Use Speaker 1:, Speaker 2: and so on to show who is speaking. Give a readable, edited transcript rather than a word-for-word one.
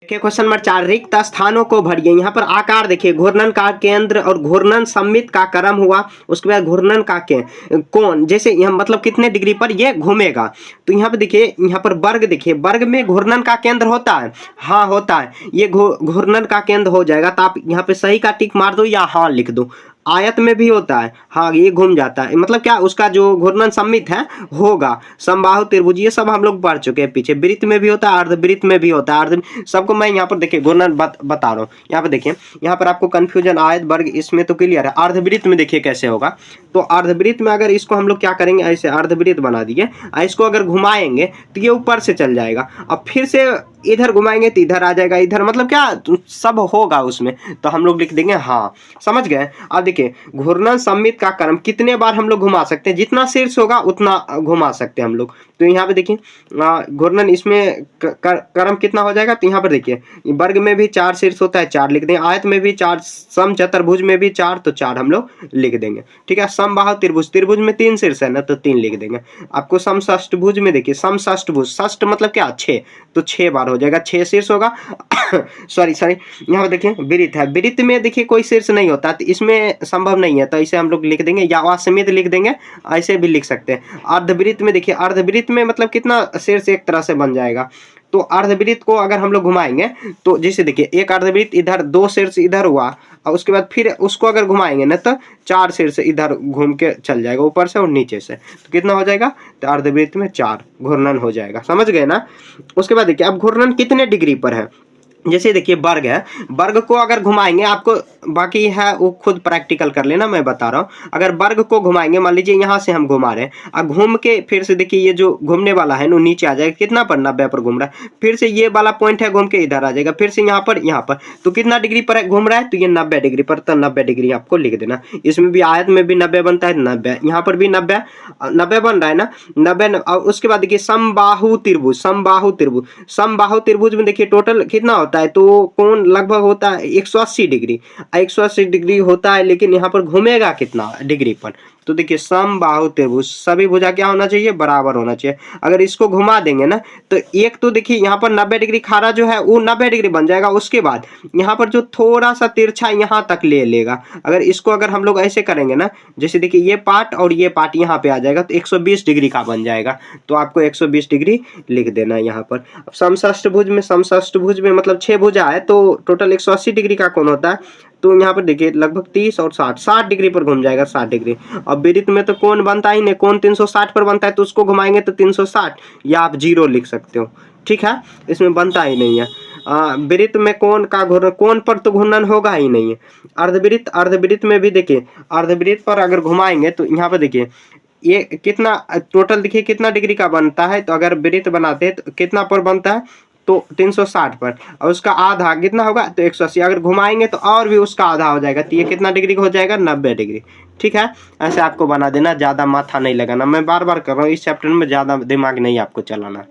Speaker 1: देखिए question number 4, रिक्त स्थानों को भरिए। यहाँ पर आकार देखिए, घूर्णन का केंद्र और घूर्णन सममित का क्रम हुआ, उसके बाद घूर्णन का कोण, जैसे यह मतलब कितने डिग्री पर ये घूमेगा। तो यहाँ पे देखिए, यहाँ पर वर्ग देखिए, वर्ग में घूर्णन का केंद्र होता है, हाँ होता है, ये घूर्णन का केंद्र हो जाएगा। तो आप यहाँ पे सही का टिक मार दो या हाँ लिख दो। आयत में भी होता है, हाँ ये घूम जाता है, मतलब क्या उसका जो घूर्णन सममित है होगा। समबाहु त्रिभुज ये सब हम लोग पढ़ चुके हैं पीछे। वृत्त में भी होता है, अर्धवृत्त में भी होता है, अर्ध सबको मैं यहाँ पर देखिए घूर्णन बता रहा हूँ। यहाँ पर देखिए, यहाँ पर आपको कंफ्यूजन आयत वर्ग इसमें तो क्लियर है। अर्धवृत्त में देखिए कैसे होगा। तो अर्धवृत्त में अगर इसको हम लोग क्या करेंगे, ऐसे अर्धवृत्त बना दिए, इसको अगर घुमाएंगे तो ये ऊपर से चल जाएगा, अब फिर से इधर घुमाएंगे तो इधर आ जाएगा, इधर मतलब क्या सब होगा उसमें। तो हम लोग लिख देंगे हाँ, समझ गए। अब देखिए घूर्णन सममित का क्रम कितने बार हम लोग घुमा सकते हैं, जितना शीर्ष होगा उतना घुमा सकते हैं हम लोग। तो यहाँ पे देखिए घूर्णन इसमें क्रम कितना हो जाएगा। तो यहाँ पर देखिए वर्ग में भी 4 शीर्ष होता है, 4 लिख देंगे। आयत में भी 4, सम चतुर्भुज में भी 4, तो 4 हम लोग लिख देंगे। ठीक है। समबाहु त्रिभुज, त्रिभुज में 3 शीर्ष है ना, तो 3 लिख देंगे। आपको समषष्टभुज में देखिए, समषष्टभुज, षष्ठ मतलब क्या 6, तो 6 बार हो जाएगा, 6 शीर्ष होगा। सॉरी यहाँ पर देखिए वृत्त है, वृत्त में देखिए कोई शीर्ष नहीं होता, तो इसमें संभव नहीं है, तो इसे हम लोग लिख देंगे, या असीमित लिख देंगे, ऐसे भी लिख सकते हैं। अर्धवृत्त में देखिए, अर्धवृत्त में मतलब कितना शीर्ष एक तरह से बन जाएगा। तो अर्धवृत्त को अगर हम लोग घुमाएंगे तो जैसे देखिए एक अर्धवृत्त इधर, 2 शीर्ष इधर हुआ, और उसके बाद फिर उसको अगर घुमाएंगे ना तो 4 शीर्ष इधर घूम के चल जाएगा, ऊपर से और नीचे से। तो कितना हो जाएगा, तो अर्धवृत्त में 4 घूर्णन हो जाएगा, समझ गए ना। उसके बाद देखिए अब घूर्णन कितने डिग्री पर है। जैसे देखिए वर्ग है, वर्ग को अगर घुमाएंगे, आपको बाकी है वो खुद प्रैक्टिकल कर लेना, मैं बता रहा हूँ। अगर वर्ग को घुमाएंगे, मान लीजिए यहाँ से हम घुमा रहे हैं, अब घूम के फिर से देखिए ये जो घूमने वाला है ना नीचे आ जाएगा, कितना पर 90 पर घूम रहा है, फिर से ये वाला पॉइंट है घूम के इधर आ जाएगा, फिर से यहाँ पर, तो कितना डिग्री पर घूम रहा है, तो ये 90 डिग्री पर, तो 90 डिग्री आपको लिख देना। इसमें भी आयत में भी 90 बनता है, 90 यहाँ पर भी 90 बन रहा है ना, 90। और उसके बाद देखिए समबाहु त्रिभुज, समबाहु त्रिभुज, समबाहु त्रिभुज में देखिए टोटल कितना होता है, तो कोण लगभग होता है 180 डिग्री, 180 डिग्री होता है, लेकिन यहाँ पर घूमेगा कितना डिग्री पर। तो देखिए समबाहु त्रिभुज, सभी भुजा क्या होना चाहिए, बराबर होना चाहिए। अगर इसको घुमा देंगे ना तो एक तो देखिए यहाँ पर 90 डिग्री खारा जो है वो 90 डिग्री बन जाएगा, उसके बाद यहाँ पर जो थोड़ा सा तिरछा यहाँ तक ले लेगा। अगर इसको अगर हम लोग ऐसे करेंगे ना, जैसे देखिए ये पार्ट और ये पार्ट यहाँ पे आ जाएगा, तो 120 डिग्री का बन जाएगा। तो आपको 120 डिग्री लिख देना है यहाँ पर। अब समषष्टभुज में मतलब 6 भुजा है, तो टोटल 180 डिग्री का कोण होता है। तो यहाँ पर देखिए लगभग 30 और 60 डिग्री पर घूम जाएगा, 60 डिग्री। अब वृत्त में तो कोण बनता ही नहीं, कोण 360 पर बनता है, तो उसको घुमाएंगे तो 360, या आप 0 लिख सकते हो। ठीक है, इसमें बनता ही नहीं है। वृत्त में कोण पर तो घूर्णन होगा ही नहीं है। अर्धवृत्त में भी देखिए, अर्धवृत्त पर अगर घुमाएंगे तो यहाँ पर देखिए ये कितना टोटल देखिए कितना डिग्री का बनता है। तो अगर वृत्त बनाते हैं तो कितना पर बनता है, तो 360 पर, और उसका आधा कितना होगा, तो 180। अगर घुमाएंगे तो और भी उसका आधा हो जाएगा, तो ये कितना डिग्री का हो जाएगा, 90 डिग्री। ठीक है, ऐसे आपको बना देना, ज़्यादा माथा नहीं लगाना। मैं बार बार कर रहा हूँ, इस चैप्टर में ज़्यादा दिमाग नहीं आपको चलाना।